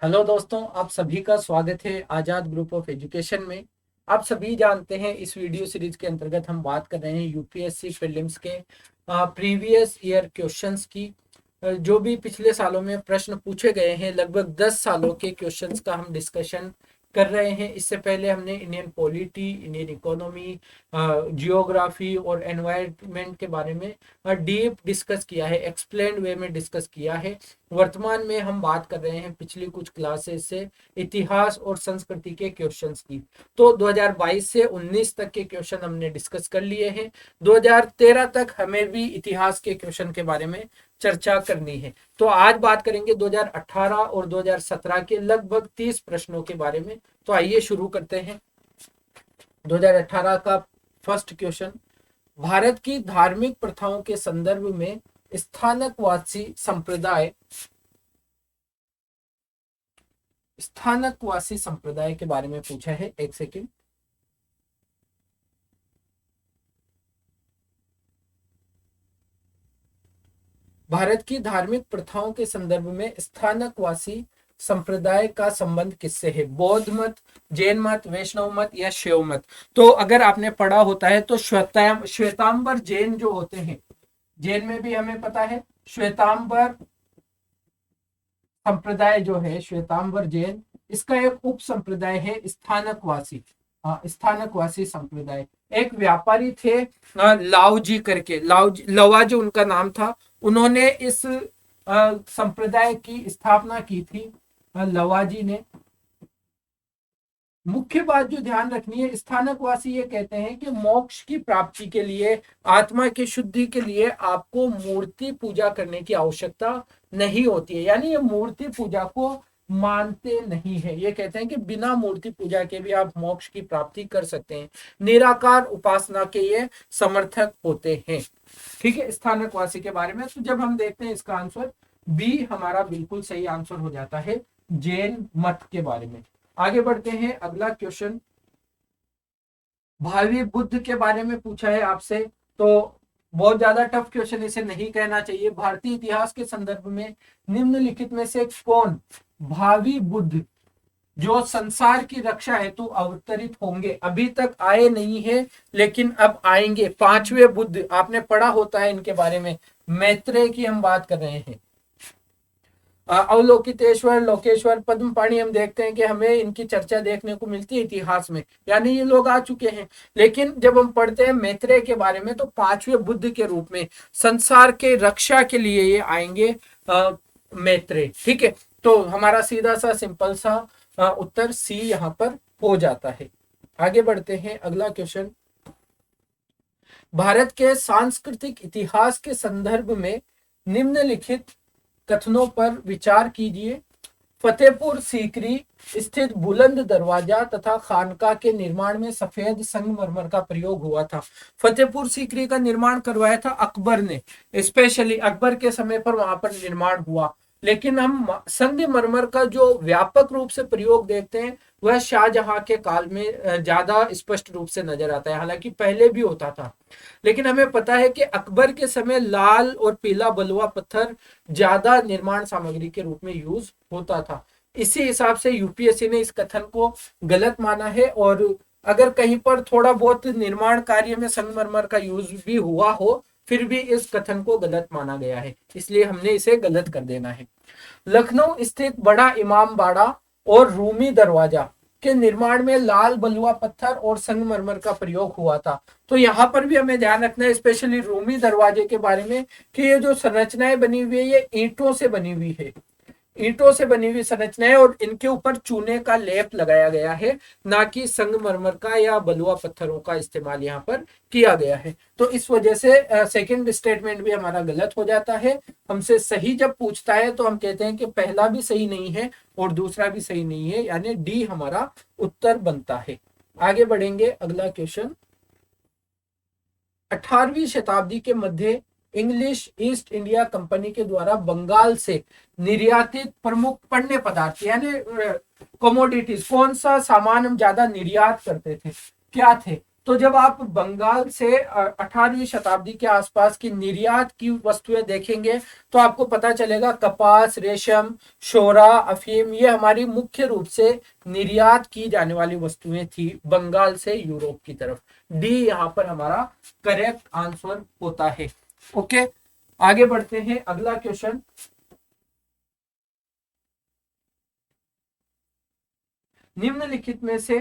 Hello दोस्तों, आप सभी का स्वागत है आजाद ग्रुप ऑफ एजुकेशन में। आप सभी जानते हैं इस वीडियो सीरीज के अंतर्गत हम बात कर रहे हैं यूपीएससी प्रीलिम्स के प्रीवियस ईयर क्वेश्चंस की। जो भी पिछले सालों में प्रश्न पूछे गए हैं, लगभग 10 सालों के क्वेश्चंस का हम डिस्कशन कर रहे हैं। इससे पहले हमने Indian polity, Indian economy, geography और एनवायरनमेंट के बारे में डीप डिस्कस किया है, एक्सप्लेन्ड वे में डिस्कस किया है। वर्तमान में हम बात कर रहे हैं पिछली कुछ क्लासेस से इतिहास और संस्कृति के क्वेश्चंस की। तो 2022 से 19 तक के क्वेश्चन हमने डिस्कस कर लिए हैं। 2013 तक हमें भी इतिहास के क्वेश्चन के बारे में चर्चा करनी है। तो आज बात करेंगे 2018 और 2017 के लगभग 30 प्रश्नों के बारे में। तो आइए शुरू करते हैं। 2018 का फर्स्ट क्वेश्चन, भारत की धार्मिक प्रथाओं के संदर्भ में स्थानकवासी संप्रदाय के बारे में पूछा है। एक सेकंड। भारत की धार्मिक प्रथाओं के संदर्भ में स्थानकवासी संप्रदाय का संबंध किससे है? बौद्ध मत, जैन मत, वैष्णव मत या शैव मत? तो अगर आपने पढ़ा होता है तो श्वेतांबर जैन जो होते हैं, जैन में भी हमें पता है श्वेतांबर संप्रदाय जो है, श्वेतांबर जैन, इसका एक उप संप्रदाय है स्थानकवासी। स्थानकवासी संप्रदाय। एक व्यापारी थे लाओजी करके, लवा जो उनका नाम था, उन्होंने इस संप्रदाय की स्थापना की थी, लवाजी ने। मुख्य बात जो ध्यान रखनी है, स्थानकवासी ये कहते हैं कि मोक्ष की प्राप्ति के लिए, आत्मा की शुद्धि के लिए आपको मूर्ति पूजा करने की आवश्यकता नहीं होती है। यानी ये मूर्ति पूजा को मानते नहीं है। ये कहते हैं कि बिना मूर्ति पूजा के भी आप मोक्ष की प्राप्ति कर सकते हैं। निराकार उपासना के ये समर्थक होते हैं। ठीक है, स्थानकवासी के बारे में। तो जब हम देखते हैं इसका आंसर बी हमारा बिल्कुल सही आंसर हो जाता है, जैन मत के बारे में। आगे बढ़ते हैं। अगला क्वेश्चन भावी बुद्ध के बारे में पूछा है आपसे। तो बहुत ज्यादा टफ क्वेश्चन इसे नहीं कहना चाहिए। भारतीय इतिहास के संदर्भ में निम्नलिखित में से कौन भावी बुद्ध जो संसार की रक्षा हेतु अवतरित होंगे? अभी तक आए नहीं है लेकिन अब आएंगे। पांचवें बुद्ध, आपने पढ़ा होता है इनके बारे में। मैत्रेय की हम बात कर रहे हैं। अवलोकितेश्वर, लोकेश्वर, पद्मपाणि, हम देखते हैं कि हमें इनकी चर्चा देखने को मिलती है इतिहास में, यानी ये लोग आ चुके हैं। लेकिन जब हम पढ़ते हैं मैत्रेय के बारे में तो पांचवें बुद्ध के रूप में संसार के रक्षा के लिए ये आएंगे, मैत्रेय। ठीक है, तो हमारा सीधा सा सिंपल सा उत्तर सी यहाँ पर हो जाता है। आगे बढ़ते हैं। अगला क्वेश्चन, भारत के सांस्कृतिक इतिहास के संदर्भ में निम्नलिखित कथनों पर विचार कीजिए। फतेहपुर सीकरी स्थित बुलंद दरवाजा तथा खानका के निर्माण में सफेद संगमरमर का प्रयोग हुआ था। फतेहपुर सीकरी का निर्माण करवाया था अकबर ने, स्पेशली अकबर के समय पर वहां पर निर्माण हुआ। लेकिन हम संगमरमर का जो व्यापक रूप से प्रयोग देखते हैं वह शाहजहां के काल में ज्यादा स्पष्ट रूप से नजर आता है। हालांकि पहले भी होता था, लेकिन हमें पता है कि अकबर के समय लाल और पीला बलुआ पत्थर ज्यादा निर्माण सामग्री के रूप में यूज होता था। इसी हिसाब से यूपीएससी ने इस कथन को गलत माना है। और अगर कहीं पर थोड़ा बहुत निर्माण कार्य में संगमरमर का यूज भी हुआ हो, फिर भी इस कथन को गलत माना गया है, इसलिए हमने इसे गलत कर देना है। लखनऊ स्थित बड़ा इमाम बाड़ा और रूमी दरवाजा के निर्माण में लाल बलुआ पत्थर और संगमरमर का प्रयोग हुआ था। तो यहाँ पर भी हमें ध्यान रखना है, स्पेशली रूमी दरवाजे के बारे में, कि ये जो संरचनाएं बनी हुई है ये ईंटों से बनी हुई है। ईंटों से बनी हुई संरचनाएं और इनके ऊपर चूने का लेप लगाया गया है, ना कि संगमरमर का या बलुआ पत्थरों का इस्तेमाल यहाँ पर किया गया है। तो इस वजह से सेकंड स्टेटमेंट भी हमारा गलत हो जाता है। हमसे सही जब पूछता है तो हम कहते हैं कि पहला भी सही नहीं है और दूसरा भी सही नहीं है, यानी डी हमारा उत्तर बनता है। आगे बढ़ेंगे। अगला क्वेश्चन, 18वीं शताब्दी के मध्य इंग्लिश ईस्ट इंडिया कंपनी के द्वारा बंगाल से निर्यातित प्रमुख पण्य पदार्थ यानी कमोडिटीज, कौन सा सामान हम ज्यादा निर्यात करते थे? क्या थे? तो जब आप बंगाल से 18वीं शताब्दी के आसपास की निर्यात की वस्तुएं देखेंगे तो आपको पता चलेगा कपास, रेशम, शोरा, अफीम, ये हमारी मुख्य रूप से निर्यात की जाने वाली वस्तुएं थी बंगाल से यूरोप की तरफ। डी यहाँ पर हमारा करेक्ट आंसर होता है। ओके, आगे बढ़ते हैं। अगला क्वेश्चन, निम्नलिखित में से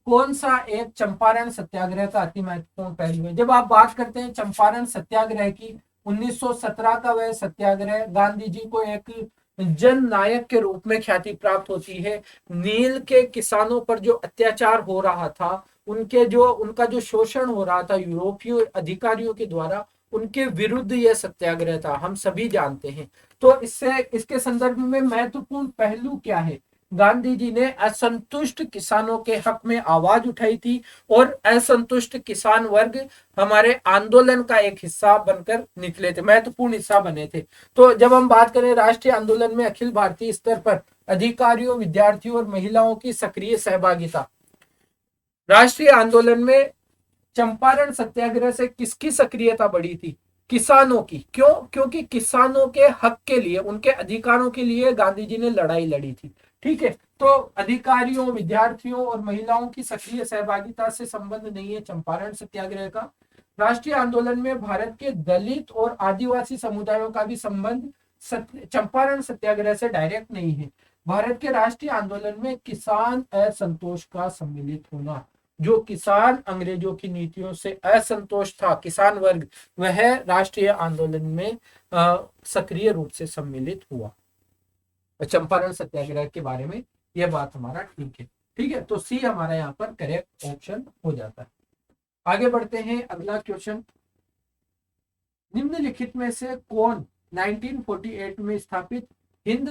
कौन सा एक चंपारण सत्याग्रह का अति महत्वपूर्ण पहलू है? जब आप बात करते हैं चंपारण सत्याग्रह की, 1917 का वह सत्याग्रह गांधी जी को एक जन नायक के रूप में ख्याति प्राप्त होती है। नील के किसानों पर जो अत्याचार हो रहा था, उनका जो शोषण हो रहा था यूरोपीय अधिकारियों के द्वारा, उनके विरुद्ध यह सत्याग्रह था, हम सभी जानते हैं। तो इसके संदर्भ में महत्वपूर्ण पहलू क्या है? गांधी जी ने असंतुष्ट किसानों के हक में आवाज उठाई थी और असंतुष्ट किसान वर्ग हमारे आंदोलन का एक हिस्सा बनकर निकले थे, महत्वपूर्ण हिस्सा बने थे। तो जब हम बात करें राष्ट्रीय आंदोलन में अखिल भारतीय स्तर पर अधिकारियों, विद्यार्थियों और महिलाओं की सक्रिय सहभागिता, राष्ट्रीय आंदोलन में चंपारण सत्याग्रह से किसकी सक्रियता बढ़ी थी? किसानों की। क्यों? क्योंकि किसानों के हक के लिए, उनके अधिकारों के लिए गांधी जी ने लड़ाई लड़ी थी। ठीक है, तो अधिकारियों, विद्यार्थियों और महिलाओं की सक्रिय सहभागिता से संबंध नहीं है चंपारण सत्याग्रह का। राष्ट्रीय आंदोलन में भारत के दलित और आदिवासी समुदायों का भी संबंध चंपारण सत्याग्रह से डायरेक्ट नहीं है। भारत के राष्ट्रीय आंदोलन में किसान असंतोष का सम्मिलित होना, जो किसान अंग्रेजों की नीतियों से असंतोष था, किसान वर्ग, वह राष्ट्रीय आंदोलन में सक्रिय रूप से सम्मिलित हुआ। चंपारण सत्याग्रह के बारे में यह बात हमारा ठीक है। ठीक है, तो सी हमारा यहाँ पर करेक्ट ऑप्शन हो जाता है। आगे बढ़ते हैं। अगला क्वेश्चन, निम्नलिखित में से कौन 1948 में स्थापित हिंद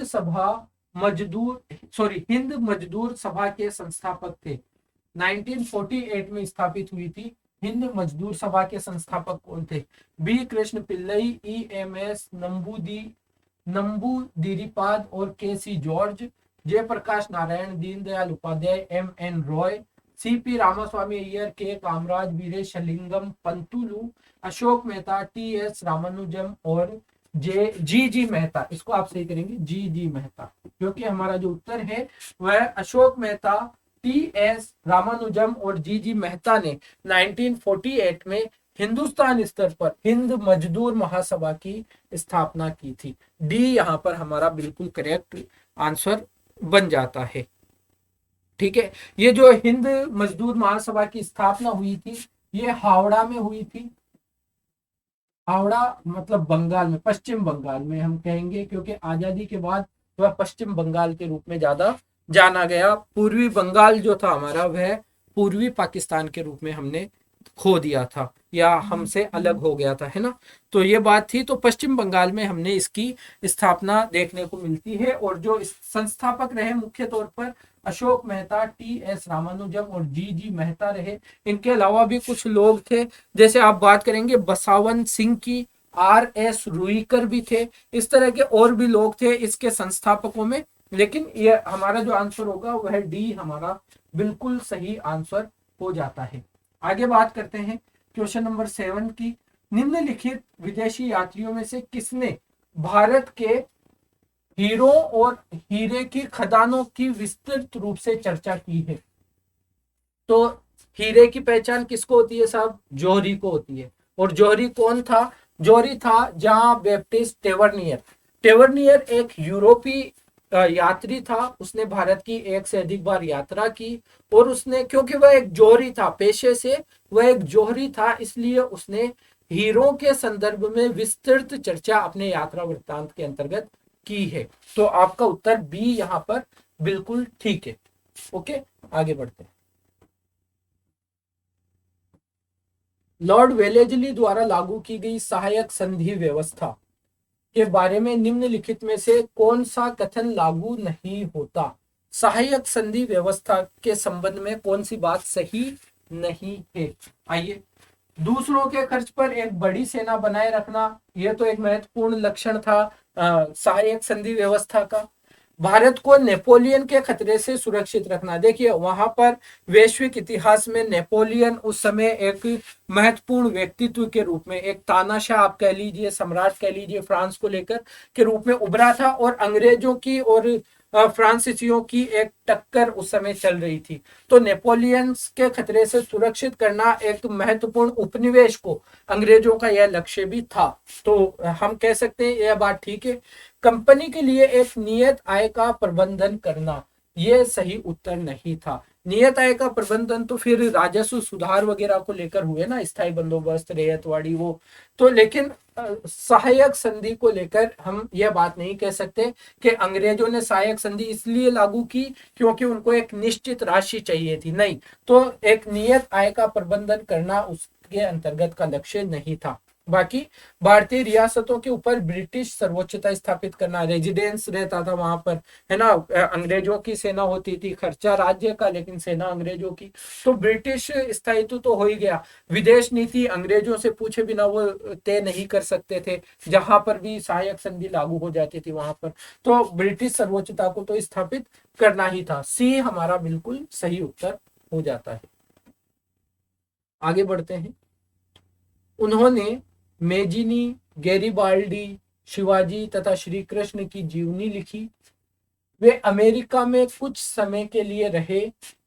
मजदूर सभा के संस्थापक थे? 1948 में स्थापित हुई थी हिंद मजदूर सभा के संस्थापक कौन थे? B Krishna Pillai, E M S Namboodiripad और K C George, Jayaprakash Narayan, Deendayal Upadhyay, M N Roy, C P Ramaswamy Iyer, K Kamaraj, Veeresalingam Pantulu, Ashok Mehta, T S Ramanujam और जी मेहता। इसको आप सही करेंगे जी मेहता, क्योंकि हमारा जो उत्तर है वह अशोक मेहता, टी एस रामानुजम और जी मेहता ने 1948 में हिंदुस्तान स्तर पर हिंद मजदूर महासभा की स्थापना की थी। डी यहाँ पर हमारा बिल्कुल करेक्ट आंसर बन जाता है। ठीक है, ये जो हिंद मजदूर महासभा की स्थापना हुई थी, ये हावड़ा में हुई थी। हावड़ा मतलब बंगाल में, पश्चिम बंगाल में हम कहेंगे, क्योंकि आजादी के बाद वह पश्चिम बंगाल के रूप में ज्यादा जाना गया। पूर्वी बंगाल जो था हमारा, वह पूर्वी पाकिस्तान के रूप में हमने खो दिया था या हमसे अलग हो गया था, है ना। तो ये बात थी। तो पश्चिम बंगाल में हमने इसकी स्थापना देखने को मिलती है और जो संस्थापक रहे मुख्य तौर पर अशोक मेहता, टी एस रामानुजम और जी मेहता रहे। इनके अलावा भी कुछ लोग थे, जैसे आप बात करेंगे बसावन सिंह की, आर एस रुईकर भी थे, इस तरह के और भी लोग थे इसके संस्थापकों में। लेकिन ये हमारा जो आंसर होगा वह डी हमारा बिल्कुल सही आंसर हो जाता है। आगे बात करते हैं क्वेश्चन नंबर 7 की। निम्नलिखित विदेशी यात्रियों में से किसने भारत के हीरो और हीरे की खदानों की विस्तृत रूप से चर्चा की है? तो हीरे की पहचान किसको होती है साहब? जौहरी को होती है। और जौहरी कौन था? जौहरी था जहां बैप्टिस्ट टेवर्नियर। टेवर्नियर एक यूरोपीय यात्री था, उसने भारत की एक से अधिक बार यात्रा की और उसने, क्योंकि वह एक जौहरी था पेशे से, वह एक जौहरी था, इसलिए उसने हीरो के संदर्भ में विस्तृत चर्चा अपने यात्रा वृत्तांत के अंतर्गत की है। तो आपका उत्तर बी यहाँ पर बिल्कुल ठीक है। ओके, आगे बढ़ते हैं। लॉर्ड वेलेजली द्वारा लागू की गई सहायक संधि व्यवस्था के बारे में निम्नलिखित में से कौन सा कथन लागू नहीं होता? सहायक संधि व्यवस्था के संबंध में कौन सी बात सही नहीं है? आइए, दूसरों के खर्च पर एक बड़ी सेना बनाए रखना, यह तो एक महत्वपूर्ण लक्षण था सहायक संधि व्यवस्था का। भारत को नेपोलियन के खतरे से सुरक्षित रखना। देखिए वहां पर वैश्विक इतिहास में नेपोलियन उस समय एक महत्वपूर्ण व्यक्तित्व के रूप में, एक तानाशाह आप कह लीजिए, सम्राट कह लीजिए फ्रांस को लेकर के रूप में उभरा था, और अंग्रेजों की और फ्रांसीसियों की एक टक्कर उस समय चल रही थी। तो नेपोलियन के खतरे से सुरक्षित करना एक महत्वपूर्ण उपनिवेश को अंग्रेजों का यह लक्ष्य भी था। तो हम कह सकते हैं यह बात ठीक है। कंपनी के लिए एक नियत आय का प्रबंधन करना, यह सही उत्तर नहीं था। नियत आय का प्रबंधन तो फिर राजस्व सुधार वगैरह को लेकर हुए ना, स्थायी बंदोबस्त, रेयतवाड़ी, वो तो। लेकिन सहायक संधि को लेकर हम यह बात नहीं कह सकते कि अंग्रेजों ने सहायक संधि इसलिए लागू की क्योंकि उनको एक निश्चित राशि चाहिए थी, नहीं। तो एक नियत आय का प्रबंधन करना उसके अंतर्गत का लक्ष्य नहीं था। बाकी भारतीय रियासतों के ऊपर ब्रिटिश सर्वोच्चता स्थापित करना, रेजिडेंस रहता था वहां पर, है ना। अंग्रेजों की सेना होती थी, खर्चा राज्य का लेकिन सेना अंग्रेजों की। तो ब्रिटिश स्थायित्व तो हो ही गया। विदेश नीति अंग्रेजों से पूछे बिना वो तय नहीं कर सकते थे, जहां पर भी सहायक संधि लागू हो जाती थी वहां पर। तो ब्रिटिश सर्वोच्चता को तो स्थापित करना ही था। सी हमारा बिल्कुल सही उत्तर हो जाता है। आगे बढ़ते हैं। उन्होंने मेजिनी, गैरिबाल्डी, शिवाजी तथा श्री कृष्ण की जीवनी लिखी। वे अमेरिका में कुछ समय के लिए रहे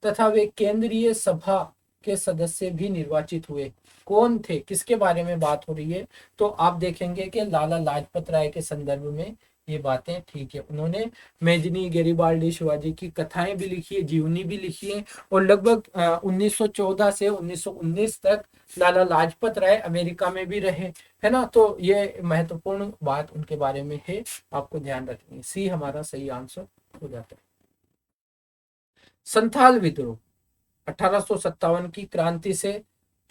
तथा वे केंद्रीय सभा के सदस्य भी निर्वाचित हुए। कौन थे, किसके बारे में बात हो रही है? तो आप देखेंगे कि लाला लाजपत राय के संदर्भ में ये बातें ठीक है। उन्होंने मेजनी, गैरिबाल्डी, शिवाजी की कथाएं भी लिखी है, जीवनी भी लिखी है, और लगभग 1914 से 1919 तक लाला लाजपत राय अमेरिका में भी रहे, है ना। तो ये महत्वपूर्ण बात उनके बारे में है, आपको ध्यान रखनी है। सी हमारा सही आंसर हो जाता है। संथाल विद्रोह 1857 की क्रांति से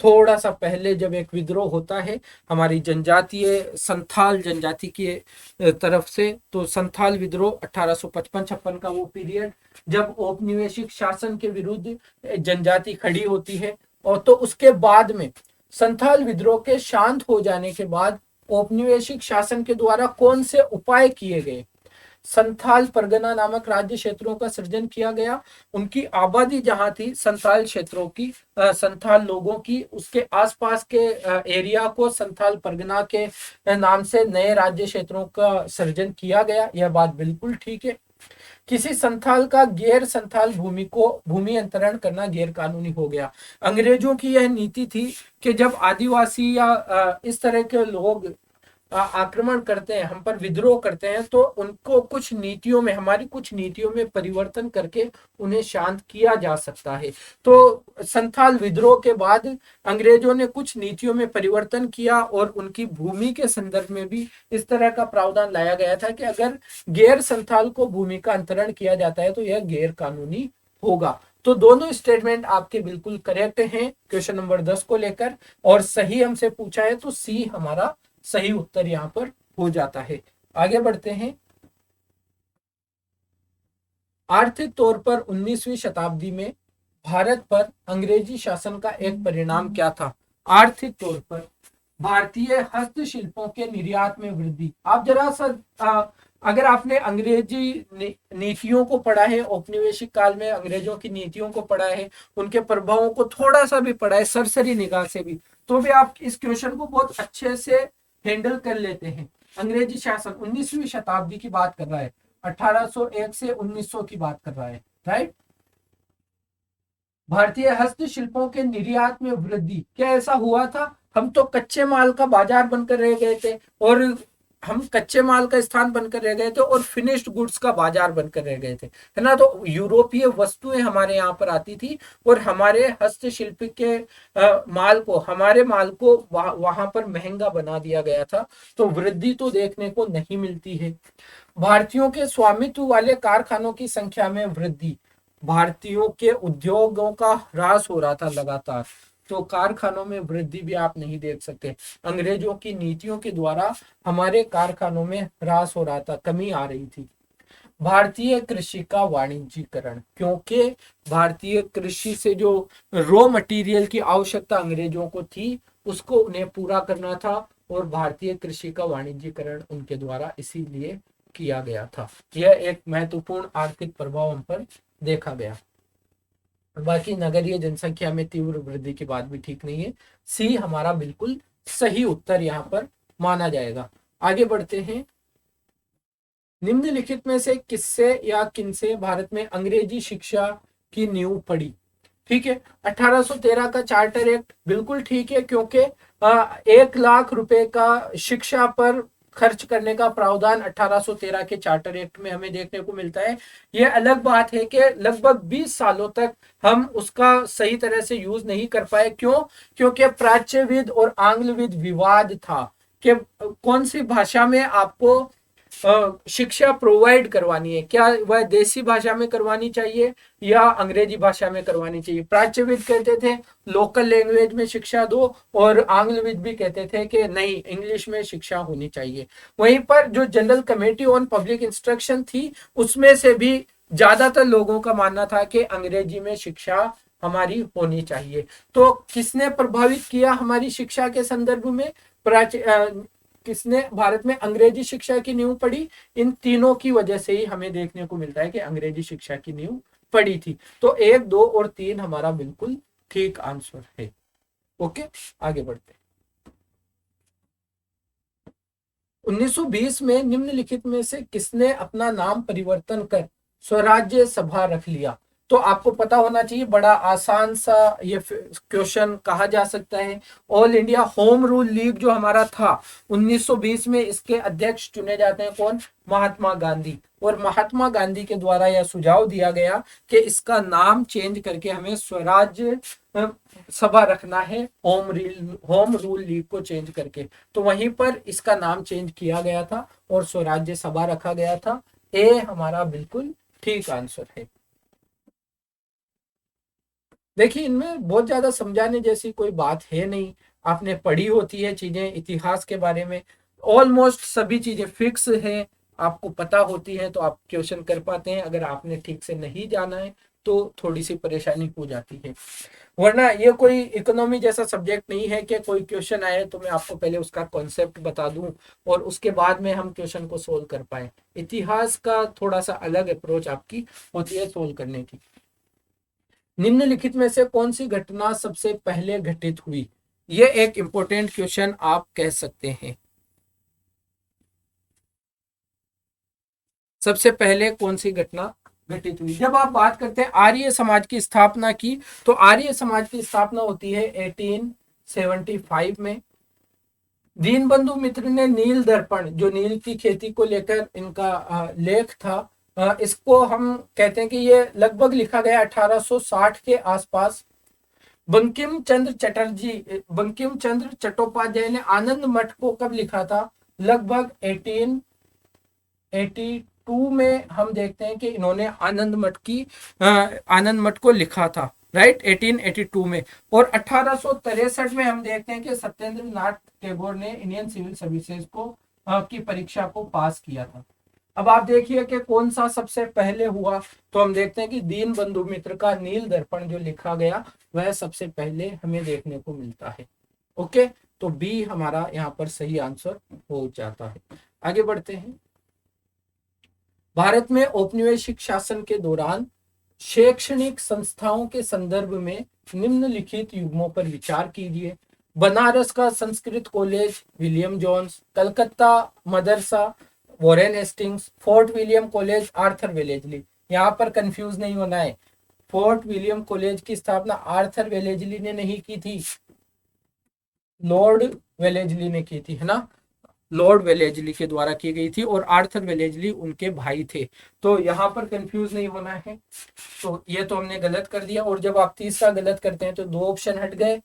थोड़ा सा पहले जब एक विद्रोह होता है हमारी जनजातीय संथाल जनजाति की तरफ से, तो संथाल विद्रोह 1855-56 का वो पीरियड जब औपनिवेशिक शासन के विरुद्ध जनजाति खड़ी होती है। और तो उसके बाद में संथाल विद्रोह के शांत हो जाने के बाद औपनिवेशिक शासन के द्वारा कौन से उपाय किए गए? संथाल परगना नामक राज्य क्षेत्रों का सृजन किया गया। उनकी आबादी जहां थी संथाल क्षेत्रों की, संथाल लोगों की, उसके आसपास के एरिया को संथाल परगना के नाम से नए राज्य क्षेत्रों का सृजन किया गया। यह बात बिल्कुल ठीक है। किसी संथाल का गैर संथाल भूमि को भूमि अंतरण करना गैर कानूनी हो गया। अंग्रेजों की यह नीति थी कि जब आदिवासी या इस तरह के लोग आक्रमण करते हैं, हम पर विद्रोह करते हैं, तो उनको कुछ नीतियों में, हमारी कुछ नीतियों में परिवर्तन करके उन्हें शांत किया जा सकता है। तो संथाल विद्रोह के बाद अंग्रेजों ने कुछ नीतियों में परिवर्तन किया और उनकी भूमि के संदर्भ में भी इस तरह का प्रावधान लाया गया था कि अगर गैर संथाल को भूमि का अंतरण किया जाता है तो यह गैर कानूनी होगा। तो दोनों स्टेटमेंट आपके बिल्कुल करेक्ट हैं क्वेश्चन नंबर 10 को लेकर, और सही हमसे पूछा है तो सी हमारा सही उत्तर यहां पर हो जाता है। आगे बढ़ते हैं। आर्थिक तौर पर 19वीं शताब्दी में भारत पर अंग्रेजी शासन का एक परिणाम क्या था? आर्थिक तौर पर भारतीय हस्तशिल्पों के निर्यात में वृद्धि। आप जरा सा अगर आपने अंग्रेजी नीतियों को पढ़ा है, औपनिवेशिक काल में अंग्रेजों की नीतियों को पढ़ा है, उनके प्रभावों को थोड़ा सा भी पढ़ा है सरसरी निगाह से भी, तो भी आप इस क्वेश्चन को बहुत अच्छे से हैंडल कर लेते हैं। अंग्रेजी शासन 19वीं शताब्दी की बात कर रहा है, 1801 से 1900 की बात कर रहा है, राइट। भारतीय हस्तशिल्पों के निर्यात में वृद्धि, क्या ऐसा हुआ था? हम तो कच्चे माल का बाजार बनकर रह गए थे, और हम कच्चे माल का स्थान बनकर रह गए थे और फिनिश्ड गुड्स का बाजार बनकर रह गए थे, है ना। तो यूरोपीय वस्तुएं हमारे यहाँ पर आती थी और हमारे हस्तशिल्प के हमारे माल को वहां पर महंगा बना दिया गया था। तो वृद्धि तो देखने को नहीं मिलती है। भारतीयों के स्वामित्व वाले कारखानों की संख्या में वृद्धि, भारतीयों के उद्योगों का ह्रास हो रहा था लगातार, तो कारखानों में वृद्धि भी आप नहीं देख सकते। अंग्रेजों की नीतियों के द्वारा हमारे कारखानों में ह्रास हो रहा था, कमी आ रही थी। भारतीय कृषि का वाणिज्यीकरण, क्योंकि भारतीय कृषि से जो रॉ मटेरियल की आवश्यकता अंग्रेजों को थी उसको उन्हें पूरा करना था, और भारतीय कृषि का वाणिज्यीकरण उनके द्वारा इसीलिए किया गया था। यह एक महत्वपूर्ण आर्थिक प्रभाव हम पर देखा गया। बाकी नगरीय जनसंख्या में तीव्र वृद्धि की बात भी ठीक नहीं है। सी हमारा बिल्कुल सही उत्तर यहाँ पर माना जाएगा। आगे बढ़ते हैं। निम्नलिखित में से किससे या किनसे भारत में अंग्रेजी शिक्षा की नींव पड़ी? ठीक है, 1813 का चार्टर एक्ट बिल्कुल ठीक है, क्योंकि 1 लाख रुपए का शिक्षा पर खर्च करने का प्रावधान 1813 के चार्टर एक्ट में हमें देखने को मिलता है। यह अलग बात है कि लगभग 20 सालों तक हम उसका सही तरह से यूज नहीं कर पाए। क्यों? क्योंकि प्राच्यविद और आंग्लविद विवाद था कि कौन सी भाषा में आपको शिक्षा प्रोवाइड करवानी है, क्या वह देसी भाषा में करवानी चाहिए या अंग्रेजी भाषा में करवानी चाहिए। प्राच्यविद कहते थे लोकल लैंग्वेज में शिक्षा दो, और आंग्लविद भी कहते थे कि नहीं, इंग्लिश में शिक्षा होनी चाहिए। वहीं पर जो general committee on public instruction थी, उसमें से भी ज्यादातर लोगों का मानना था कि अंग्रेजी में शिक्षा हमारी होनी चाहिए। तो किसने प्रभावित किया हमारी शिक्षा के संदर्भ में? किसने भारत में अंग्रेजी शिक्षा की नींव पड़ी? इन तीनों की वजह से ही हमें देखने को मिलता है कि अंग्रेजी शिक्षा की नींव पड़ी थी। तो 1, 2 और 3 हमारा बिल्कुल ठीक आंसर है। ओके, आगे बढ़ते हैं। 1920 में निम्नलिखित में से किसने अपना नाम परिवर्तन कर स्वराज्य सभा रख लिया? तो आपको पता होना चाहिए, बड़ा आसान सा ये क्वेश्चन कहा जा सकता है। All India home rule league जो हमारा था 1920 में, इसके अध्यक्ष चुने जाते हैं कौन? महात्मा गांधी। और महात्मा गांधी के द्वारा यह सुझाव दिया गया कि इसका नाम चेंज करके हमें स्वराज्य सभा रखना है, होम रूल लीग को चेंज करके। तो वहीं पर इसका नाम चेंज किया गया था और स्वराज्य सभा रखा गया था। ए हमारा बिल्कुल ठीक आंसर है। देखिए, इनमें बहुत ज्यादा समझाने जैसी कोई बात है नहीं। आपने पढ़ी होती है चीजें इतिहास के बारे में, ऑलमोस्ट सभी चीजें फिक्स है, आपको पता होती है तो आप क्वेश्चन कर पाते हैं। अगर आपने ठीक से नहीं जाना है तो थोड़ी सी परेशानी हो जाती है। वरना ये कोई इकोनॉमी जैसा सब्जेक्ट नहीं है कि कोई क्वेश्चन आए तो मैं आपको पहले उसका कॉन्सेप्ट बता दूं और उसके बाद में हम क्वेश्चन को सोल्व कर पाए। इतिहास का थोड़ा सा अलग अप्रोच आपकी होती है सोल्व करने की। निम्नलिखित में से कौन सी घटना सबसे पहले घटित हुई? ये एक इंपॉर्टेंट क्वेश्चन आप कह सकते हैं। सबसे पहले कौन सी घटना घटित हुई? जब आप बात करते हैं आर्य समाज की स्थापना की, तो आर्य समाज की स्थापना होती है 1875 में। दीनबंधु मित्र ने नील दर्पण, जो नील की खेती को लेकर इनका लेख था, इसको हम कहते हैं कि ये लगभग लिखा गया 1860 के आसपास। बंकिम चंद्र चट्टोपाध्याय ने आनंद मठ को कब लिखा था? लगभग 1882 में हम देखते हैं कि इन्होंने आनंद मठ को लिखा था, राइट, 1882 में। और 1863 में हम देखते हैं कि सत्येंद्र नाथ टैगोर ने इंडियन सिविल सर्विसेज को की परीक्षा को पास किया था। अब आप देखिए कि कौन सा सबसे पहले हुआ, तो हम देखते हैं कि दीन बंधु मित्र का नील दर्पण जो लिखा गया वह सबसे पहले हमें देखने को मिलता है। ओके, तो बी हमारा यहाँ पर सही आंसर हो जाता है। आगे बढ़ते हैं। भारत में औपनिवेशिक शासन के दौरान शैक्षणिक संस्थाओं के संदर्भ में निम्नलिखित युग्मों पर विचार कीजिए। बनारस का Sanskrit college William Jones, Calcutta Madrasa Warren Hastings, Fort William college Arthur Wellesley. यहाँ पर कंफ्यूज नहीं होना है, फोर्ट विलियम कॉलेज की स्थापना आर्थर वेलेजली ने नहीं की थी, लॉर्ड वेलेजली ने की थी, है ना। लॉर्ड वेलेजली के द्वारा की गई थी और आर्थर वेलेजली उनके भाई थे। तो यहाँ पर कंफ्यूज नहीं होना है। तो ये तो हमने गलत कर दिया, और जब आप तीसरा गलत करते हैं तो 2 ऑप्शन हट गए।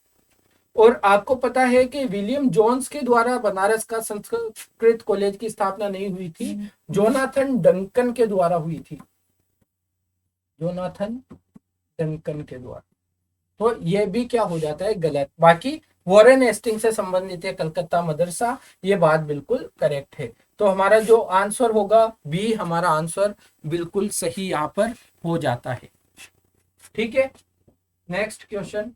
और आपको पता है कि विलियम जोन्स के द्वारा बनारस का संस्कृत कॉलेज की स्थापना नहीं हुई थी, जोनाथन डंकन के द्वारा हुई थी, जोनाथन डंकन के द्वारा। तो ये भी क्या हो जाता है, गलत। बाकी वॉरेन हेस्टिंग से संबंधित है कलकत्ता मदरसा, ये बात बिल्कुल करेक्ट है। तो हमारा जो आंसर होगा बी हमारा आंसर बिल्कुल सही यहाँ पर हो जाता है। ठीक है, नेक्स्ट क्वेश्चन।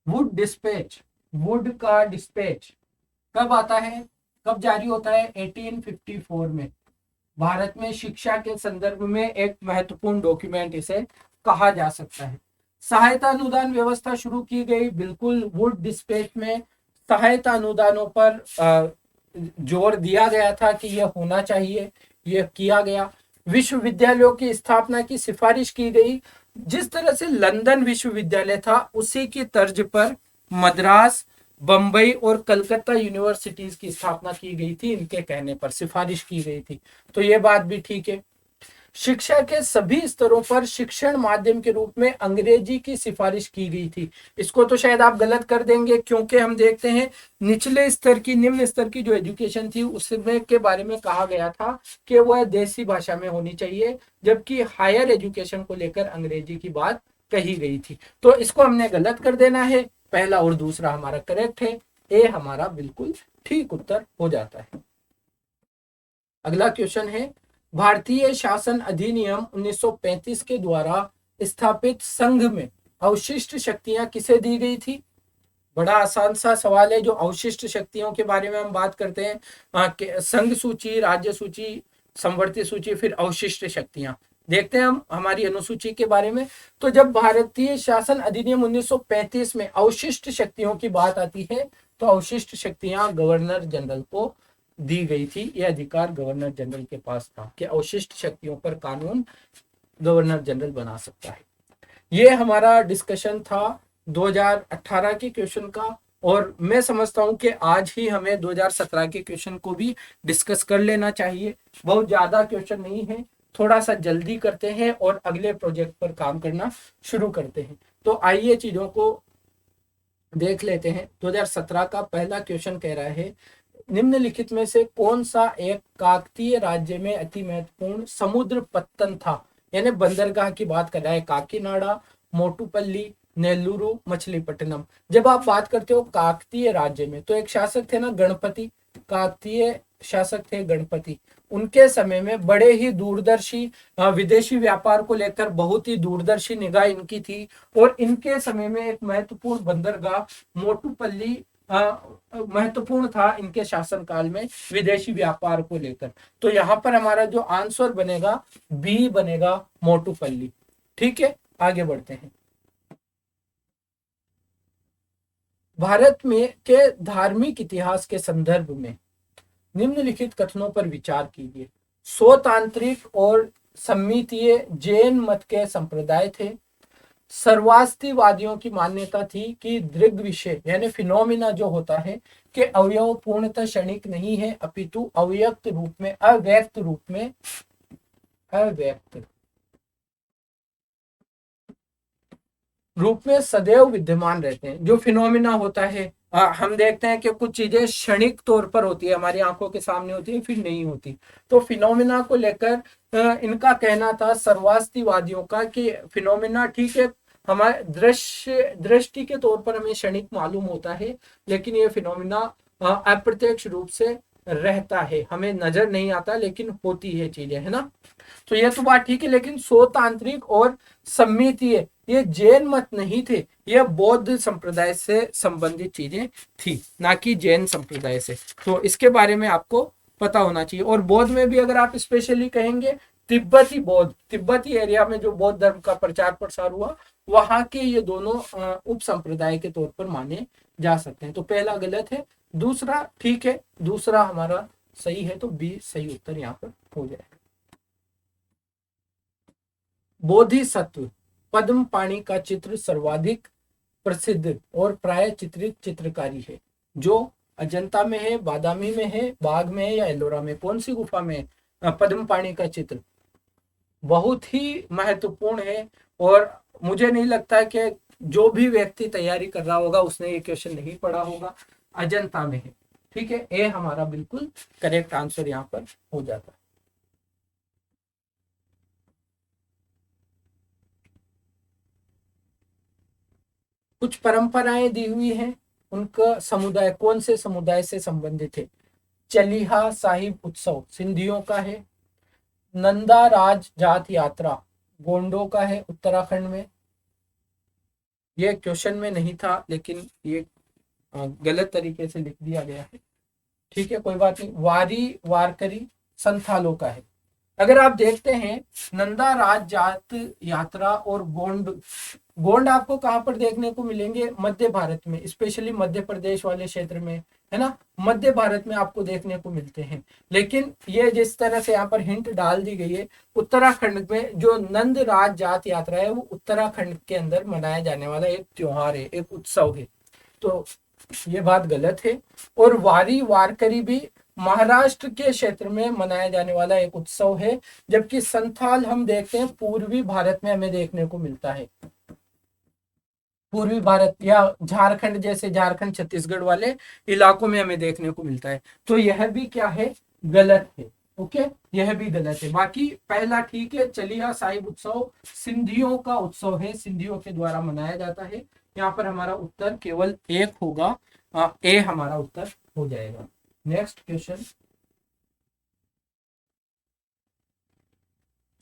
वुड का डिस्पैच कब आता है, कब जारी होता है? 1854 में। भारत में शिक्षा के संदर्भ में एक महत्वपूर्ण डॉक्यूमेंट इसे कहा जा सकता है। सहायता अनुदान व्यवस्था शुरू की गई, बिल्कुल वुड डिस्पैच में सहायता अनुदानों पर जोर दिया गया था कि यह होना चाहिए, यह किया गया। विश्वविद्यालयों की स्थापना की सिफारिश की गई। जिस तरह से लंदन विश्वविद्यालय था उसी की तर्ज पर मद्रास, बंबई और कलकत्ता यूनिवर्सिटीज की स्थापना की गई थी, इनके कहने पर सिफारिश की गई थी। तो ये बात भी ठीक है। शिक्षा के सभी स्तरों पर शिक्षण माध्यम के रूप में अंग्रेजी की सिफारिश की गई थी। इसको तो शायद आप गलत कर देंगे, क्योंकि हम देखते हैं निचले स्तर की, निम्न स्तर की जो एजुकेशन थी उसमें के बारे में कहा गया था कि वह देसी भाषा में होनी चाहिए, जबकि हायर एजुकेशन को लेकर अंग्रेजी की बात कही गई थी। तो इसको हमने गलत कर देना है, पहला और दूसरा हमारा करेक्ट है, ए हमारा बिल्कुल ठीक उत्तर हो जाता है। अगला क्वेश्चन है, भारतीय शासन अधिनियम 1935 के द्वारा स्थापित संघ में अवशिष्ट शक्तियां किसे दी गई थी? बड़ा आसान सा सवाल है। जो अवशिष्ट शक्तियों के बारे में हम बात करते हैं, संघ सूची, राज्य सूची, संवर्ती सूची, फिर अवशिष्ट शक्तियां। देखते हैं हम हमारी अनुसूची के बारे में। तो जब भारतीय शासन अधिनियम 1935 में अवशिष्ट शक्तियों की बात आती है तो अवशिष्ट शक्तियां गवर्नर जनरल को दी गई थी। यह अधिकार गवर्नर जनरल के पास था कि अवशिष्ट शक्तियों पर कानून गवर्नर जनरल बना सकता है। ये हमारा डिस्कशन था 2018 के क्वेश्चन का, और मैं समझता हूं कि आज ही हमें 2017 के क्वेश्चन को भी डिस्कस कर लेना चाहिए। बहुत ज्यादा क्वेश्चन नहीं है, थोड़ा सा जल्दी करते हैं और अगले प्रोजेक्ट पर काम करना शुरू करते हैं। तो आइए चीजों को देख लेते हैं। 2017 का पहला क्वेश्चन कह रहा है, निम्नलिखित में से कौन सा एक काकतीय राज्य में अति महत्वपूर्ण समुद्र पत्तन था? यानी बंदरगाह की बात कर रहा है। काकीनाडा, मोटुपल्ली, नेल्लूरू, मछलीपट्टनम। जब आप बात करते हो काकतीय राज्य में तो एक शासक थे ना गणपति, काकतीय शासक थे गणपति। उनके समय में बड़े ही दूरदर्शी, विदेशी व्यापार को लेकर बहुत ही दूरदर्शी निगाह इनकी थी, और इनके समय में एक महत्वपूर्ण बंदरगाह मोटुपल्ली महत्वपूर्ण था इनके शासनकाल में विदेशी व्यापार को लेकर। तो यहाँ पर हमारा जो आंसर बनेगा बी बनेगा, मोटुपल्ली। ठीक है, आगे बढ़ते हैं। भारत में के धार्मिक इतिहास के संदर्भ में निम्नलिखित कथनों पर विचार कीजिए। स्वतांत्रिक और सम्मितीय जैन मत के संप्रदाय थे। सर्वास्तिवादियों की मान्यता थी कि दृग विषय यानी फिनोमिना जो होता है कि अवयव पूर्णतः क्षणिक नहीं है, अपितु अव्यक्त रूप में, अव्यक्त रूप में, अव्यक्त रूप में सदैव विद्यमान रहते हैं। जो फिनोमिना होता है, हम देखते हैं कि कुछ चीजें क्षणिक तौर पर होती है, हमारी आंखों के सामने होती है, फिर नहीं होती। तो फिनोमिना को लेकर इनका कहना था सर्वास्तिवादियों का कि फिनोमिना ठीक है, हमारे दृष्टि के तौर पर हमें क्षणिक मालूम होता है, लेकिन ये फिनोमिना अप्रत्यक्ष रूप से रहता है, हमें नजर नहीं आता लेकिन होती है चीजें, है ना। तो ये तो बात ठीक है, लेकिन स्वतांत्रिक और सम्मितीय ये जैन मत नहीं थे, यह बौद्ध संप्रदाय से संबंधित चीजें थी, ना कि जैन संप्रदाय से। तो इसके बारे में आपको पता होना चाहिए। और बौद्ध में भी अगर आप स्पेशली कहेंगे तिब्बती बौद्ध, तिब्बती एरिया में जो बौद्ध धर्म का प्रचार प्रसार हुआ, वहां के ये दोनों उप संप्रदाय के तौर पर माने जा सकते हैं। तो पहला गलत है, दूसरा ठीक है, दूसरा हमारा सही है, तो बी सही उत्तर यहाँ पर हो जाएगा। बोधिसत्व पद्म पाणी का चित्र सर्वाधिक प्रसिद्ध और प्राय चित्रित चित्रकारी है, जो अजंता में है, बादामी में है, बाग में है या एलोरा में? कौन सी गुफा में पद्म पाणी का चित्र? बहुत ही महत्वपूर्ण है, और मुझे नहीं लगता कि जो भी व्यक्ति तैयारी कर रहा होगा उसने ये क्वेश्चन नहीं पढ़ा होगा। अजंता में है। ठीक है, ए हमारा बिल्कुल करेक्ट आंसर यहाँ पर हो जाता है। कुछ परंपराएं दी हुई हैं, उनका समुदाय कौन से समुदाय से संबंधित है? चलिहा साहिब उत्सव सिंधियों का है। नंदा राज जात यात्रा गोंडों का है उत्तराखंड में। ये क्वेश्चन में नहीं था लेकिन ये गलत तरीके से लिख दिया गया है। ठीक है, कोई बात नहीं। वारी वारकरी संथालों का है। अगर आप देखते हैं नंदा राज जात यात्रा और गोंड, गोंड आपको कहाँ पर देखने को मिलेंगे? मध्य भारत में, स्पेशली मध्य प्रदेश वाले क्षेत्र में, है ना, मध्य भारत में आपको देखने को मिलते हैं। लेकिन ये जिस तरह से यहाँ पर हिंट डाल दी गई है, उत्तराखंड में जो नंद राज जात यात्रा है वो उत्तराखंड के अंदर मनाया जाने वाला एक त्योहार है, एक उत्सव है। तो ये बात गलत है। और वारी वारकरी भी महाराष्ट्र के क्षेत्र में मनाया जाने वाला एक उत्सव है, जबकि संथाल हम देखते हैं पूर्वी भारत में हमें देखने को मिलता है। पूर्वी भारत या झारखंड जैसे, झारखंड छत्तीसगढ़ वाले इलाकों में हमें देखने को मिलता है। तो यह भी क्या है? गलत है। ओके, यह भी गलत है। बाकी पहला ठीक है। चलिया साहिब उत्सव सिंधियों का उत्सव है, सिंधियों के द्वारा मनाया जाता है। यहाँ पर हमारा उत्तर केवल एक होगा, ए हमारा उत्तर हो जाएगा। नेक्स्ट क्वेश्चन,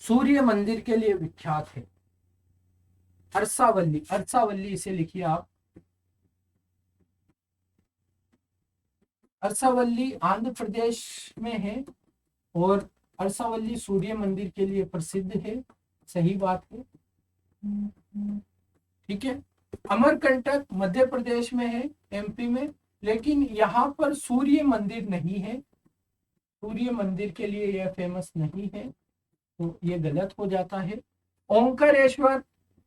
सूर्य मंदिर के लिए विख्यात है। अरसावल्ली, अरसावल्ली इसे लिखिए आप। अरसावल्ली आंध्र प्रदेश में है और अरसावल्ली सूर्य मंदिर के लिए प्रसिद्ध है। सही बात है, ठीक है। अमरकंटक मध्य प्रदेश में है, एमपी में, लेकिन यहाँ पर सूर्य मंदिर नहीं है, सूर्य मंदिर के लिए यह फेमस नहीं है, तो ये गलत हो जाता है। ओंकारेश्वर,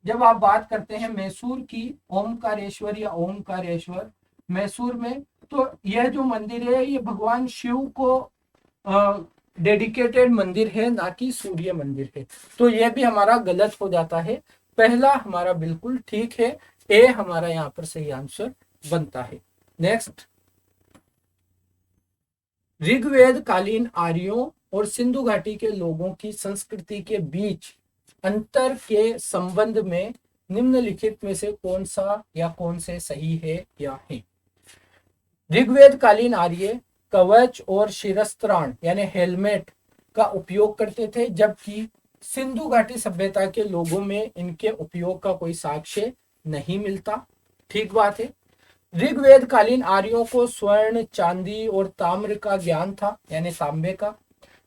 जब आप बात करते हैं मैसूर की, ओंकारेश्वर या ओंकारेश्वर मैसूर में, तो यह जो मंदिर है ये भगवान शिव को डेडिकेटेड मंदिर है, ना कि सूर्य मंदिर है। तो यह भी हमारा गलत हो जाता है। पहला हमारा बिल्कुल ठीक है, ए हमारा यहाँ पर सही आंसर बनता है। नेक्स्ट, ऋग्वेद कालीन आर्यों और सिंधु घाटी के लोगों की संस्कृति के बीच अंतर के संबंध में निम्नलिखित में से कौन सा या कौन से सही है या है? ऋग्वेद कालीन आर्य कवच और शिरस्त्राण यानी हेलमेट का उपयोग करते थे, जबकि सिंधु घाटी सभ्यता के लोगों में इनके उपयोग का कोई साक्ष्य नहीं मिलता। ठीक बात है। ऋग्वेद कालीन आर्यों को स्वर्ण, चांदी और ताम्र का ज्ञान था, यानी तांबे का,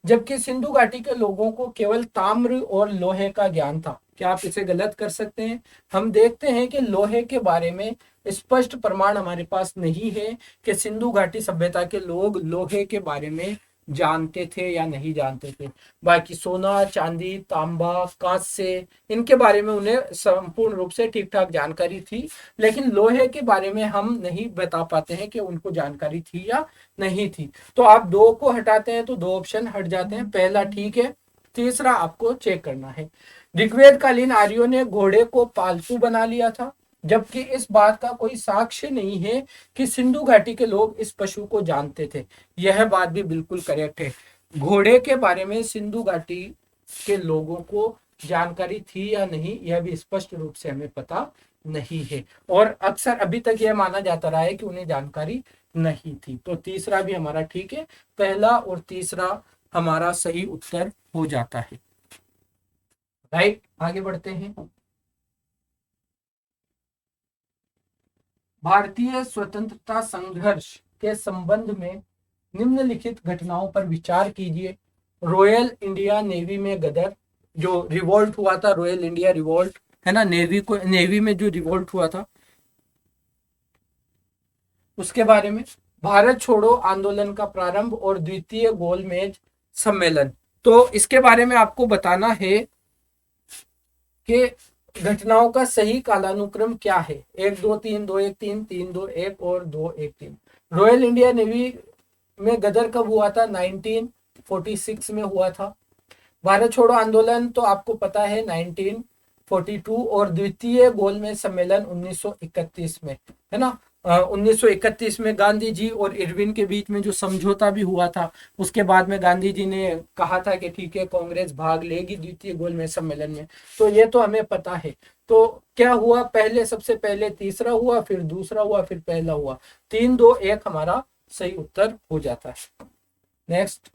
जबकि सिंधु घाटी के लोगों को केवल ताम्र और लोहे का ज्ञान था। क्या आप इसे गलत कर सकते हैं? हम देखते हैं कि लोहे के बारे में स्पष्ट प्रमाण हमारे पास नहीं है कि सिंधु घाटी सभ्यता के लोग लोहे के बारे में जानते थे या नहीं जानते थे। बाकी सोना, चांदी, तांबा, कांस्य, इनके बारे में उन्हें संपूर्ण रूप से ठीक ठाक जानकारी थी, लेकिन लोहे के बारे में हम नहीं बता पाते हैं कि उनको जानकारी थी या नहीं थी। तो आप दो को हटाते हैं तो दो ऑप्शन हट जाते हैं, पहला ठीक है, तीसरा आपको चेक करना है। ऋग्वेद कालीन आर्यों ने घोड़े को पालतू बना लिया था, जबकि इस बात का कोई साक्ष्य नहीं है कि सिंधु घाटी के लोग इस पशु को जानते थे। यह बात भी बिल्कुल करेक्ट है। घोड़े के बारे में सिंधु घाटी के लोगों को जानकारी थी या नहीं, यह भी स्पष्ट रूप से हमें पता नहीं है, और अक्सर अभी तक यह माना जाता रहा है कि उन्हें जानकारी नहीं थी। तो तीसरा भी हमारा ठीक है, पहला और तीसरा हमारा सही उत्तर हो जाता है। राइट, आगे बढ़ते हैं। भारतीय स्वतंत्रता संघर्ष के संबंध में निम्नलिखित घटनाओं पर विचार कीजिए। रॉयल इंडिया नेवी में गदर, जो रिवोल्ट हुआ था, रॉयल इंडिया रिवोल्ट, है ना, नेवी में जो रिवोल्ट हुआ था उसके बारे में। भारत छोड़ो आंदोलन का प्रारंभ और द्वितीय गोलमेज सम्मेलन। तो इसके बारे में आपको बताना है कि घटनाओं का सही कालानुक्रम क्या है। 1-2-3, 2-1-3, 3-2-1 और 2-1-3। रॉयल इंडिया नेवी में गदर कब हुआ था? 1946 में हुआ था। भारत छोड़ो आंदोलन तो आपको पता है 1942, और द्वितीय गोलमेज सम्मेलन 1931 में, है ना। 1931 में गांधी जी और इरविन के बीच में जो समझौता भी हुआ था, उसके बाद में गांधी जी ने कहा था कि ठीक है, कांग्रेस भाग लेगी द्वितीय गोलमेज सम्मेलन में। तो ये तो हमें पता है। तो क्या हुआ? पहले, सबसे पहले तीसरा हुआ, फिर दूसरा हुआ, फिर पहला हुआ। 3-2-1 हमारा सही उत्तर हो जाता है। नेक्स्ट,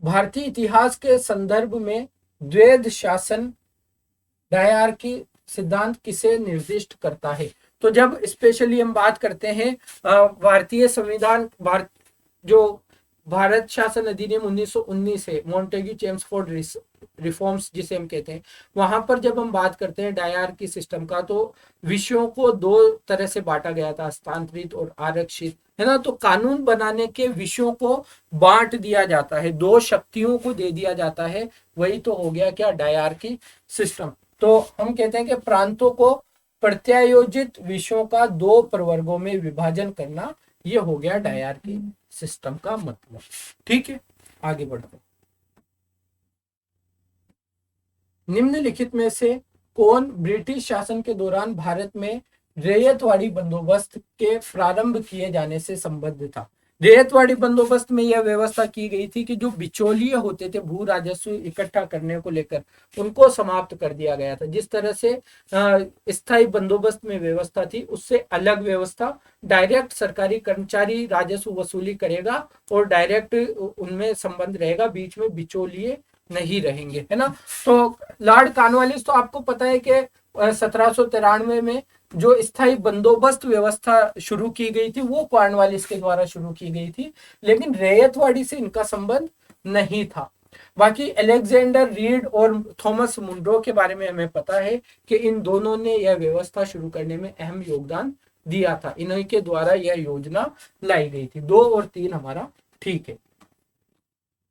भारतीय इतिहास के संदर्भ में द्वैध शासन डायआर्की सिद्धांत किसे निर्दिष्ट करता है? तो जब स्पेशली हम बात करते हैं भारतीय संविधान, भारत शासन अधिनियम 1919 है, मॉन्टेग्यू चेम्सफोर्ड रिफॉर्म्स जिसे हम कहते हैं, वहां पर जब हम बात करते हैं डायरकी सिस्टम का, तो विषयों को दो तरह से बांटा गया था, हस्तांतरित और आरक्षित, है ना। तो कानून बनाने के विषयों को बांट दिया जाता है, दो शक्तियों को दे दिया जाता है, वही तो हो गया क्या, डायरकी सिस्टम। तो हम कहते हैं कि प्रांतों को प्रत्यायोजित विषयों का दो प्रवर्गों में विभाजन करना, ये हो गया डायरकी सिस्टम का मतलब। ठीक है, आगे बढ़ते हैं। निम्नलिखित में से कौन ब्रिटिश शासन के दौरान भारत में रैयतवाड़ी बंदोबस्त के प्रारंभ किए जाने से संबद्ध था। रैयतवाड़ी बंदोबस्त में यह व्यवस्था की गई थी कि जो बिचौलिए होते थे भू राजस्व इकट्ठा करने को लेकर, उनको समाप्त कर दिया गया था। जिस तरह से स्थायी बंदोबस्त में व्यवस्था थी, उससे अलग व्यवस्था, डायरेक्ट सरकारी कर्मचारी राजस्व वसूली करेगा और डायरेक्ट उनमें संबंध रहेगा, बीच में बिचौलिए नहीं रहेंगे, है ना। तो लॉर्ड कॉर्नवालिस, तो आपको पता है कि 1793 में जो स्थायी बंदोबस्त व्यवस्था शुरू की गई थी, वो कॉर्नवालिस के द्वारा शुरू की गई थी, लेकिन रैयतवाड़ी से इनका संबंध नहीं था। बाकी अलेक्जेंडर रीड और थॉमस मुनरो के बारे में हमें पता है कि इन दोनों ने यह व्यवस्था शुरू करने में अहम योगदान दिया था, इन्हीं के द्वारा यह योजना लाई गई थी। 2 और 3 हमारा ठीक है।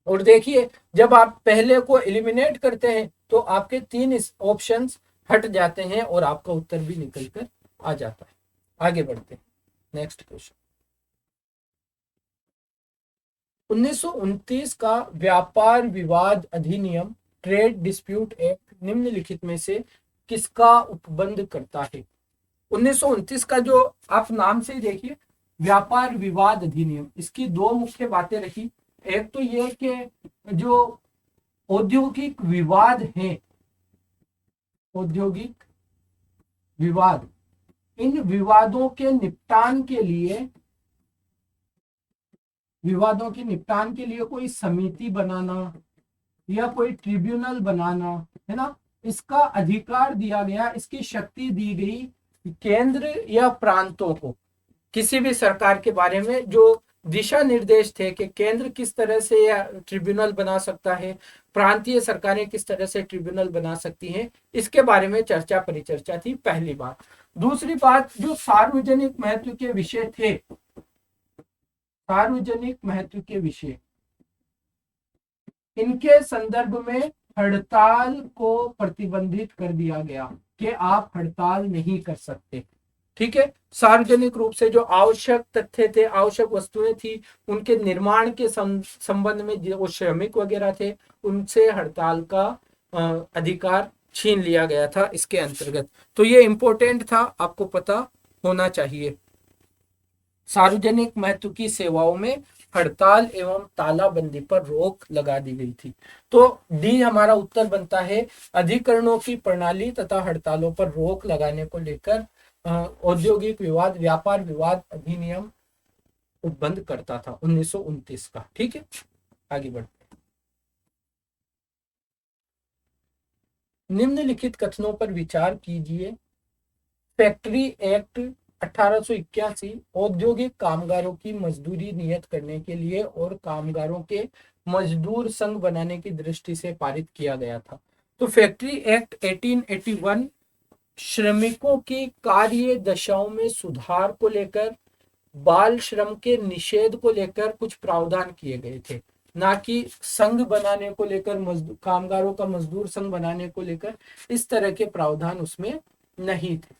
और देखिए, जब आप पहले को एलिमिनेट करते हैं तो आपके 3 ऑप्शंस हट जाते हैं और आपका उत्तर भी निकल कर आ जाता है। आगे बढ़ते हैं, नेक्स्ट क्वेश्चन। 1929 का व्यापार विवाद अधिनियम, ट्रेड डिस्प्यूट एक्ट, निम्नलिखित में से किसका उपबंध करता है। 1929 का जो आप नाम से ही देखिए, व्यापार विवाद अधिनियम, इसकी 2 मुख्य बातें रखी। एक तो ये कि जो औद्योगिक विवाद है, औद्योगिक विवाद, इन विवादों के निपटान के लिए, कोई समिति बनाना या कोई ट्रिब्यूनल बनाना, है ना, इसका अधिकार दिया गया, इसकी शक्ति दी गई केंद्र या प्रांतों को। किसी भी सरकार के बारे में जो दिशा निर्देश थे कि केंद्र किस तरह से यह ट्रिब्यूनल बना सकता है, प्रांतीय सरकारें किस तरह से ट्रिब्यूनल बना सकती हैं, इसके बारे में चर्चा परिचर्चा थी, पहली बात। दूसरी बात, जो सार्वजनिक महत्व के विषय थे, सार्वजनिक महत्व के विषय, इनके संदर्भ में हड़ताल को प्रतिबंधित कर दिया गया कि आप हड़ताल नहीं कर सकते। ठीक है, सार्वजनिक रूप से जो आवश्यक तथ्य थे, आवश्यक वस्तुएं थी, उनके निर्माण के संबंध में जो श्रमिक वगैरह थे, उनसे हड़ताल का अधिकार छीन लिया गया था इसके अंतर्गत। तो ये इंपॉर्टेंट था, आपको पता होना चाहिए। सार्वजनिक महत्व की सेवाओं में हड़ताल एवं तालाबंदी पर रोक लगा दी गई थी। तो डी हमारा उत्तर बनता है, अधिकरणों की प्रणाली तथा हड़तालों पर रोक लगाने को लेकर औद्योगिक विवाद, व्यापार विवाद अधिनियम उपबंध करता था 1929 का। ठीक है, आगे बढ़ते हैं। निम्नलिखित कथनों पर विचार कीजिए। फैक्ट्री एक्ट 1881 औद्योगिक कामगारों की मजदूरी नियत करने के लिए और कामगारों के मजदूर संघ बनाने की दृष्टि से पारित किया गया था। तो फैक्ट्री एक्ट 1881 श्रमिकों की कार्य दशाओं में सुधार को लेकर, बाल श्रम के निषेध को लेकर कुछ प्रावधान किए गए थे, ना कि संघ बनाने को लेकर, कामगारों का मजदूर संघ बनाने को लेकर इस तरह के प्रावधान उसमें नहीं थे।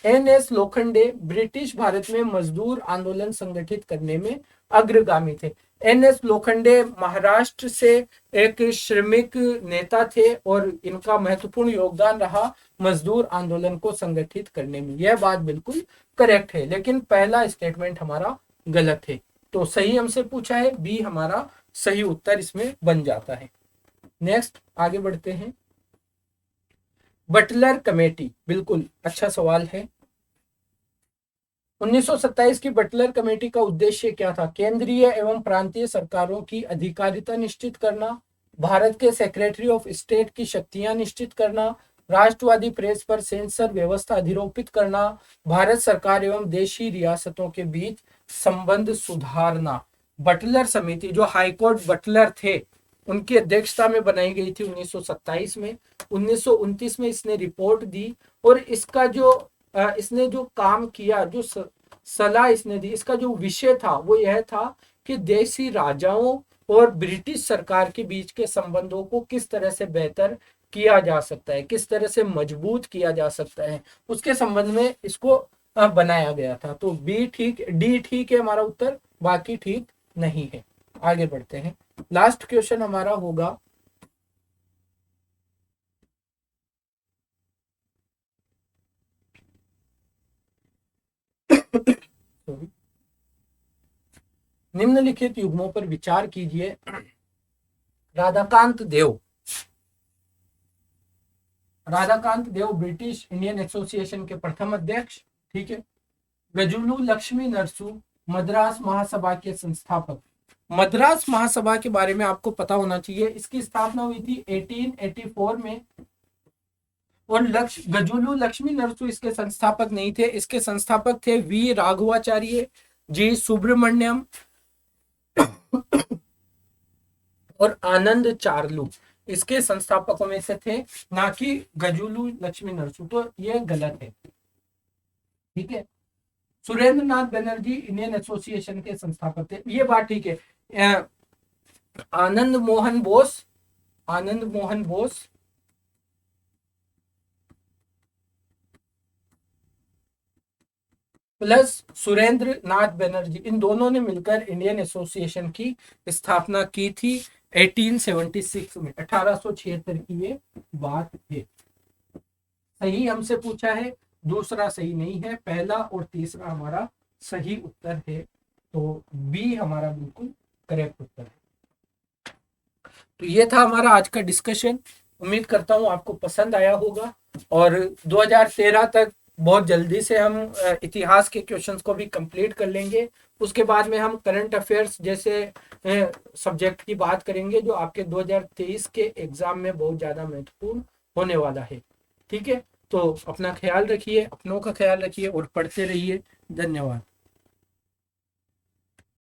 एनएस लोखंडे ब्रिटिश भारत में मजदूर आंदोलन संगठित करने में अग्रगामी थे। एनएस लोखंडे महाराष्ट्र से एक श्रमिक नेता थे और इनका महत्वपूर्ण योगदान रहा मजदूर आंदोलन को संगठित करने में। यह बात बिल्कुल करेक्ट है, लेकिन पहला स्टेटमेंट हमारा गलत है। तो सही हमसे पूछा है, बी हमारा सही उत्तर इसमें बन जाता है। नेक्स्ट आगे बढ़ते हैं। बटलर कमेटी, बिल्कुल अच्छा सवाल है। 1927 की बटलर कमेटी का उद्देश्य क्या था? केंद्रीय एवं प्रांतीय सरकारों की अधिकारिता निश्चित करना, भारत के सेक्रेटरी ऑफ स्टेट की शक्तियां निश्चित करना, राष्ट्रवादी प्रेस पर सेंसर व्यवस्था अधिरोपित करना, भारत सरकार एवं देशी रियासतों के बीच संबंध सुधारना। बटलर समिति, जो हाईकोर्ट बटलर थे, उनकी अध्यक्षता में बनाई गई थी 1927 में। 1929 में इसने रिपोर्ट दी और इसका जो इसने जो काम किया, जो सलाह इसने दी, इसका जो विषय था वो यह था कि देशी राजाओं और ब्रिटिश सरकार के बीच के संबंधों को किस तरह से बेहतर किया जा सकता है, किस तरह से मजबूत किया जा सकता है, उसके संबंध में इसको बनाया गया था। तो बी ठीक, डी ठीक है हमारा उत्तर, बाकी ठीक नहीं है। आगे बढ़ते हैं। लास्ट क्वेश्चन हमारा होगा निम्नलिखित युग्मों पर विचार कीजिए। राधाकांत देव, राधाकांत देव ब्रिटिश इंडियन एसोसिएशन के प्रथम अध्यक्ष, ठीक है। गजुलू लक्ष्मी नरसू, मद्रास महासभा के संस्थापक। मद्रास महासभा के बारे में आपको पता होना चाहिए, इसकी स्थापना हुई थी 1884 में और गजुलू लक्ष्मी नरसू इसके संस्थापक नहीं थे। इसके संस्थापक थे वी राघवाचार्य, जी सुब्रमण्यम और आनंद चार्लू, इसके संस्थापकों में से थे, ना कि गजुलू लक्ष्मी नरसू। तो ये गलत है, ठीक है। सुरेंद्र नाथ बनर्जी इंडियन एसोसिएशन के संस्थापक थे, ये बात ठीक है। आनंद मोहन बोस, आनंद मोहन बोस प्लस सुरेंद्र नाथ बनर्जी, इन दोनों ने मिलकर इंडियन एसोसिएशन की स्थापना की थी 1876 में, 1876 की ये बात है। सही हमसे पूछा है, दूसरा सही नहीं है, पहला और तीसरा हमारा सही उत्तर है। तो बी हमारा बिल्कुल करेक्ट उत्तर है। तो ये था हमारा आज का डिस्कशन। उम्मीद करता हूँ आपको पसंद आया होगा और 2013 तक बहुत जल्दी से हम इतिहास के क्वेश्चंस को भी कंप्लीट कर लेंगे। उसके बाद में हम करंट अफेयर्स जैसे सब्जेक्ट की बात करेंगे, जो आपके 2023 के एग्जाम में बहुत ज़्यादा महत्वपूर्ण होने वाला है, ठीक है। तो अपना ख्याल रखिए, अपनों का ख्याल रखिए और पढ़ते रहिए। धन्यवाद।